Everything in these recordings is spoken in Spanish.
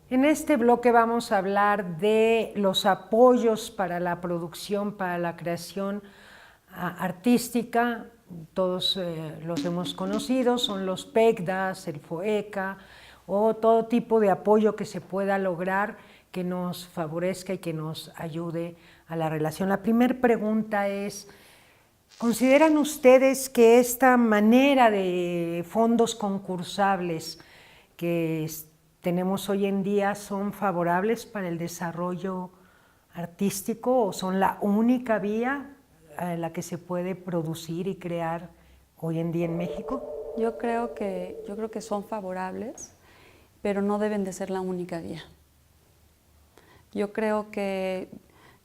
En este bloque vamos a hablar de los apoyos para la producción, para la creación artística. Todos los hemos conocido, son los PECDAS, el FOECA o todo tipo de apoyo que se pueda lograr que nos favorezca y que nos ayude a la relación. La primera pregunta es, ¿consideran ustedes que esta manera de fondos concursables que tenemos hoy en día son favorables para el desarrollo artístico o son la única vía en la que se puede producir y crear hoy en día en México? Yo creo que son favorables, pero no deben de ser la única vía. Yo creo que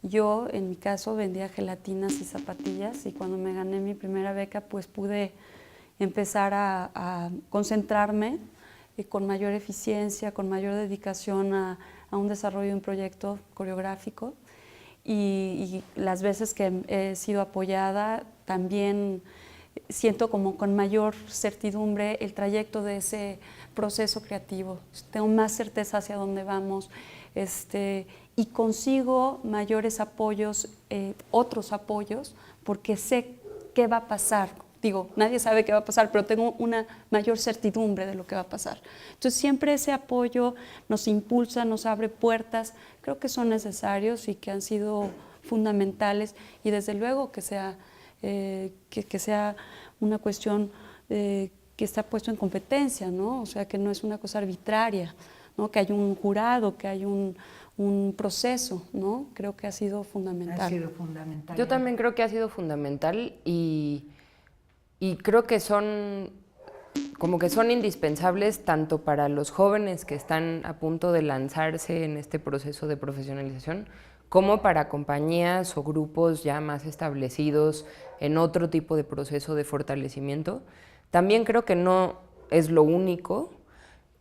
yo, en mi caso, vendía gelatinas y zapatillas y cuando me gané mi primera beca, pues pude empezar a concentrarme con mayor eficiencia, con mayor dedicación a un desarrollo de un proyecto coreográfico y las veces que he sido apoyada también siento como con mayor certidumbre el trayecto de ese proceso creativo, tengo más certeza hacia dónde vamos y consigo mayores apoyos, otros apoyos, porque sé qué va a pasar. Digo, nadie sabe qué va a pasar, pero tengo una mayor certidumbre de lo que va a pasar. Entonces siempre ese apoyo nos impulsa, nos abre puertas, creo que son necesarios y que han sido fundamentales y desde luego que sea, que sea una cuestión que está puesto en competencia, ¿no? O sea, que no es una cosa arbitraria, ¿no? Que hay un jurado, que hay un proceso, ¿no? Creo que ha sido fundamental. Ha sido fundamental. Yo también creo que ha sido fundamental y creo que son indispensables tanto para los jóvenes que están a punto de lanzarse en este proceso de profesionalización, como para compañías o grupos ya más establecidos en otro tipo de proceso de fortalecimiento. También creo que no es lo único,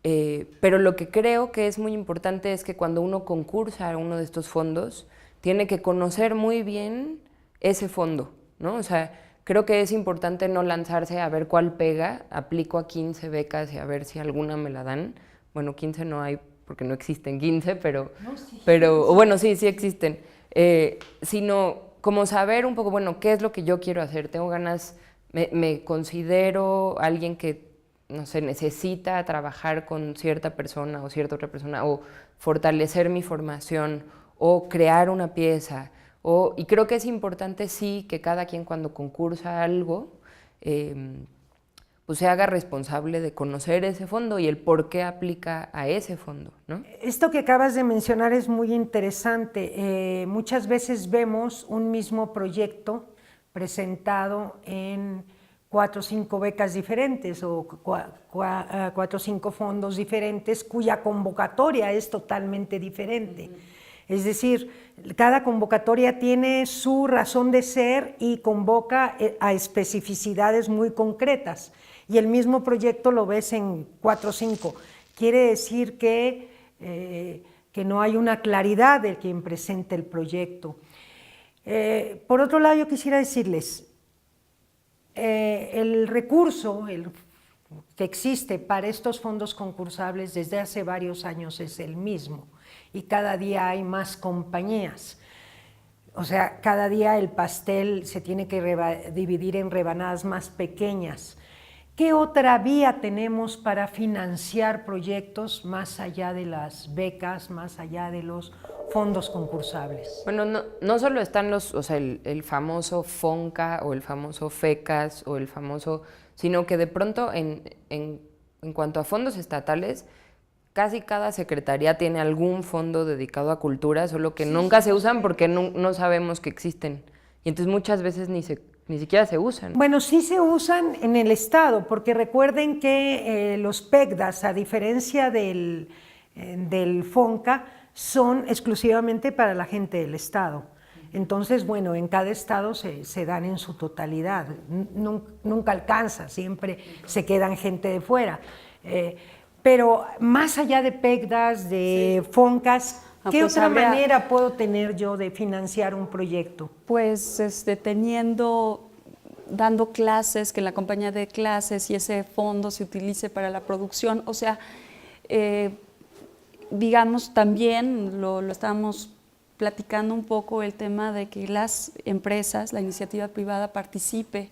pero lo que creo que es muy importante es que cuando uno concursa a uno de estos fondos, tiene que conocer muy bien ese fondo, ¿no? O sea, creo que es importante no lanzarse a ver cuál pega, aplico a 15 becas y a ver si alguna me la dan. Bueno, 15 no hay porque no existen 15, pero, no, sí, o bueno, sí existen. Sino como saber un poco, bueno, qué es lo que yo quiero hacer. Tengo ganas, me considero alguien que, no sé, necesita trabajar con cierta persona o cierta otra persona, o fortalecer mi formación, o crear una pieza. Y creo que es importante, sí, que cada quien cuando concursa algo, pues se haga responsable de conocer ese fondo y el por qué aplica a ese fondo, ¿no? Esto que acabas de mencionar es muy interesante. Muchas veces vemos un mismo proyecto presentado en 4 o 5 becas diferentes o 4 o 5 fondos diferentes cuya convocatoria es totalmente diferente. Es decir, cada convocatoria tiene su razón de ser y convoca a especificidades muy concretas. Y el mismo proyecto lo ves en 4 o 5. Quiere decir que no hay una claridad de quien presenta el proyecto. Por otro lado, yo quisiera decirles, el recurso que existe para estos fondos concursables desde hace varios años es el mismo y cada día hay más compañías. O sea, cada día el pastel se tiene que dividir en rebanadas más pequeñas. ¿Qué otra vía tenemos para financiar proyectos más allá de las becas, más allá de los fondos concursables? Bueno, no solo están el famoso FONCA o el famoso FECAS o el famoso, sino que de pronto en cuanto a fondos estatales, casi cada secretaría tiene algún fondo dedicado a cultura, solo que nunca se usan porque no sabemos que existen. Y entonces muchas veces ni siquiera se usan. Bueno, sí se usan en el Estado, porque recuerden que los PECDAS, a diferencia del FONCA, son exclusivamente para la gente del Estado. Entonces, bueno, en cada estado se dan en su totalidad, nunca alcanza, siempre se quedan gente de fuera. Pero más allá de PECDAS, de FONCAS, ¿qué otra manera puedo tener yo de financiar un proyecto? Pues dando clases, que la compañía dé clases y ese fondo se utilice para la producción. O sea, digamos, también lo estábamos platicando un poco, el tema de que las empresas, la iniciativa privada participe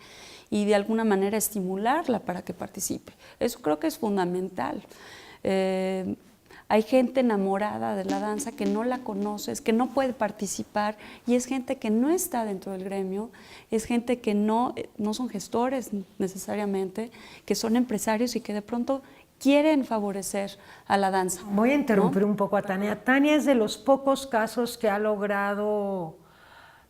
y de alguna manera estimularla para que participe. Eso creo que es fundamental. Hay gente enamorada de la danza que no la conoces, que no puede participar, y es gente que no está dentro del gremio, es gente que no son gestores necesariamente, que son empresarios y que de pronto quieren favorecer a la danza. Voy a interrumpir ¿no? un poco a Tania. Tania es de los pocos casos que ha logrado,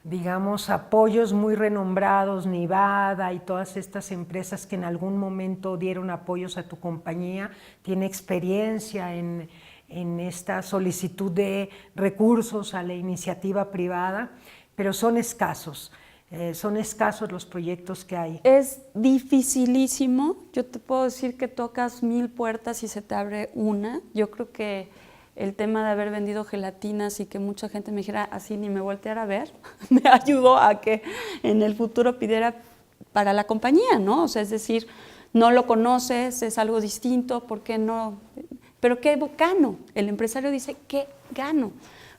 digamos, apoyos muy renombrados, Nivada y todas estas empresas que en algún momento dieron apoyos a tu compañía. Tiene experiencia en esta solicitud de recursos a la iniciativa privada, pero son escasos los proyectos que hay. Es dificilísimo, yo te puedo decir que tocas 1000 puertas y se te abre una. Yo creo que el tema de haber vendido gelatinas y que mucha gente me dijera así ni me volteara a ver, me ayudó a que en el futuro pidiera para la compañía, ¿no? O sea, es decir, no lo conoces, es algo distinto, ¿por qué no? Pero ¿qué gano? El empresario dice, ¿qué gano?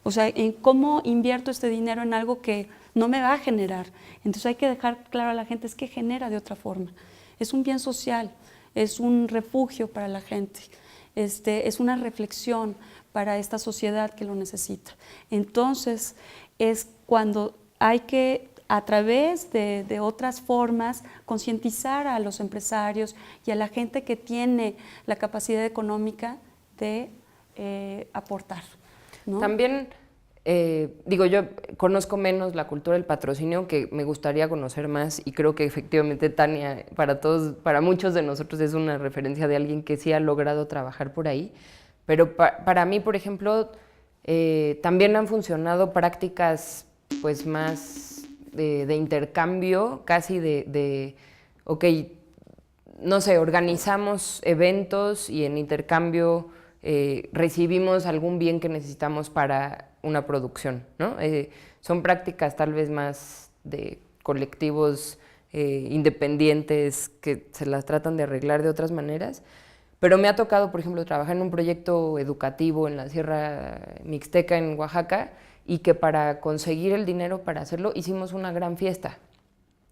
O sea, ¿en cómo invierto este dinero en algo que no me va a generar? Entonces hay que dejar claro a la gente, es que genera de otra forma. Es un bien social, es un refugio para la gente, es una reflexión para esta sociedad que lo necesita. Entonces es cuando hay que, a través de otras formas, concientizar a los empresarios y a la gente que tiene la capacidad económica de aportar, ¿no? También, digo, yo conozco menos la cultura del patrocinio, que me gustaría conocer más, y creo que efectivamente Tania, para muchos de nosotros es una referencia de alguien que sí ha logrado trabajar por ahí, pero para mí, por ejemplo, también han funcionado prácticas pues más de intercambio, casi ok, no sé, organizamos eventos y en intercambio recibimos algún bien que necesitamos para una producción, ¿no? Son prácticas tal vez más de colectivos independientes que se las tratan de arreglar de otras maneras, pero me ha tocado, por ejemplo, trabajar en un proyecto educativo en la Sierra Mixteca en Oaxaca, y que para conseguir el dinero para hacerlo hicimos una gran fiesta.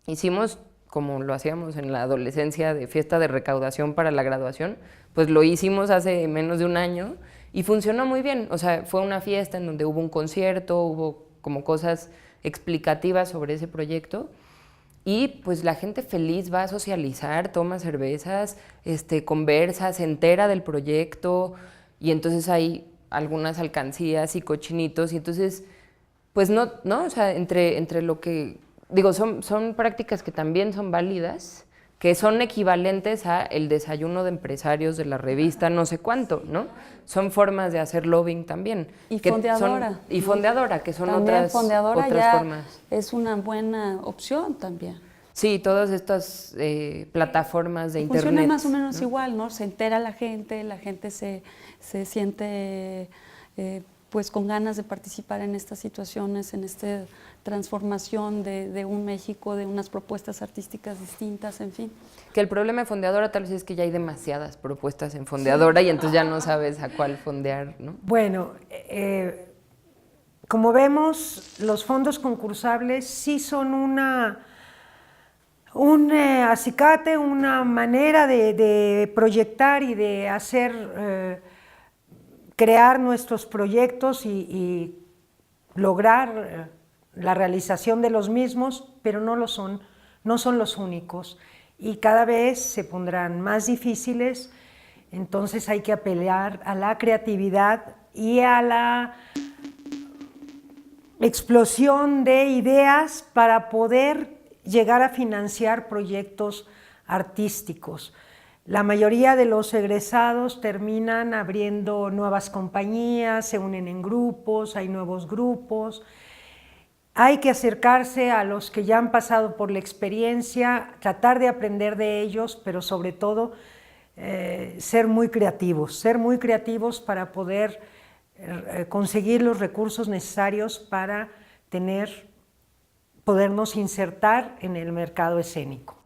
Hicimos, como lo hacíamos en la adolescencia, de fiesta de recaudación para la graduación, pues lo hicimos hace menos de un año y funcionó muy bien. O sea, fue una fiesta en donde hubo un concierto, hubo como cosas explicativas sobre ese proyecto, y pues la gente feliz va a socializar, toma cervezas, conversa, se entera del proyecto, y entonces hay algunas alcancías y cochinitos, y entonces pues no, o sea, entre lo que digo, son prácticas que también son válidas, que son equivalentes a el desayuno de empresarios de la revista no sé cuánto, ¿no? Son formas de hacer lobbying también. Y fondeadora. Y fondeadora, que son también otras formas. Es una buena opción también. Sí, todas estas plataformas de internet. Funciona más o menos, ¿no? Igual, ¿no? Se entera la gente se siente pues con ganas de participar en estas situaciones, en esta transformación de un México, de unas propuestas artísticas distintas, en fin. Que el problema de fondeadora tal vez es que ya hay demasiadas propuestas en fondeadora, sí, y entonces ya no sabes a cuál fondear, ¿no? Bueno, como vemos, los fondos concursables sí son un acicate, una manera de proyectar y de hacer, crear nuestros proyectos y lograr la realización de los mismos, pero no son los únicos, y cada vez se pondrán más difíciles. Entonces hay que apelar a la creatividad y a la explosión de ideas para poder llegar a financiar proyectos artísticos. La mayoría de los egresados terminan abriendo nuevas compañías, se unen en grupos, hay nuevos grupos. Hay que acercarse a los que ya han pasado por la experiencia, tratar de aprender de ellos, pero sobre todo ser muy creativos para poder conseguir los recursos necesarios para podernos insertar en el mercado escénico.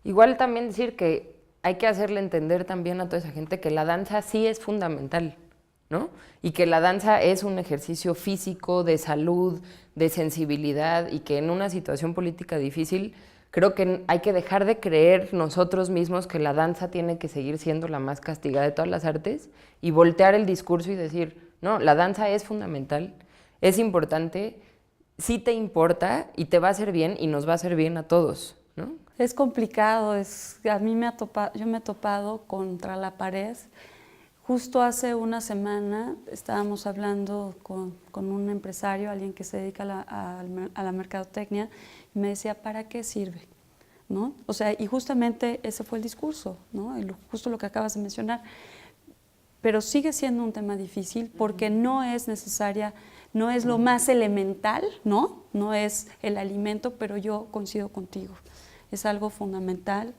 Igual también decir que hay que hacerle entender también a toda esa gente que la danza sí es fundamental, ¿no? Y que la danza es un ejercicio físico, de salud, de sensibilidad, y que en una situación política difícil creo que hay que dejar de creer nosotros mismos que la danza tiene que seguir siendo la más castigada de todas las artes y voltear el discurso y decir, no, la danza es fundamental, es importante, sí te importa y te va a hacer bien y nos va a hacer bien a todos, ¿no? Es complicado, a mí yo me he topado contra la pared. Justo hace una semana estábamos hablando con un empresario, alguien que se dedica a la mercadotecnia, y me decía, ¿para qué sirve? ¿No? O sea, y justamente ese fue el discurso, ¿no? Justo lo que acabas de mencionar. Pero sigue siendo un tema difícil porque no es necesaria, no es lo más elemental, ¿no? No es el alimento, pero yo coincido contigo. Es algo fundamental.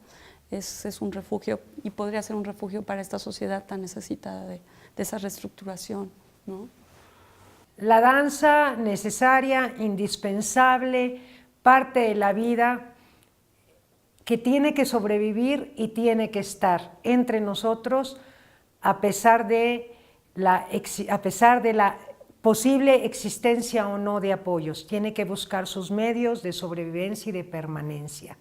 Es un refugio y podría ser un refugio para esta sociedad tan necesitada de esa reestructuración, ¿no? La danza necesaria, indispensable, parte de la vida que tiene que sobrevivir y tiene que estar entre nosotros a pesar de la posible existencia o no de apoyos. Tiene que buscar sus medios de sobrevivencia y de permanencia.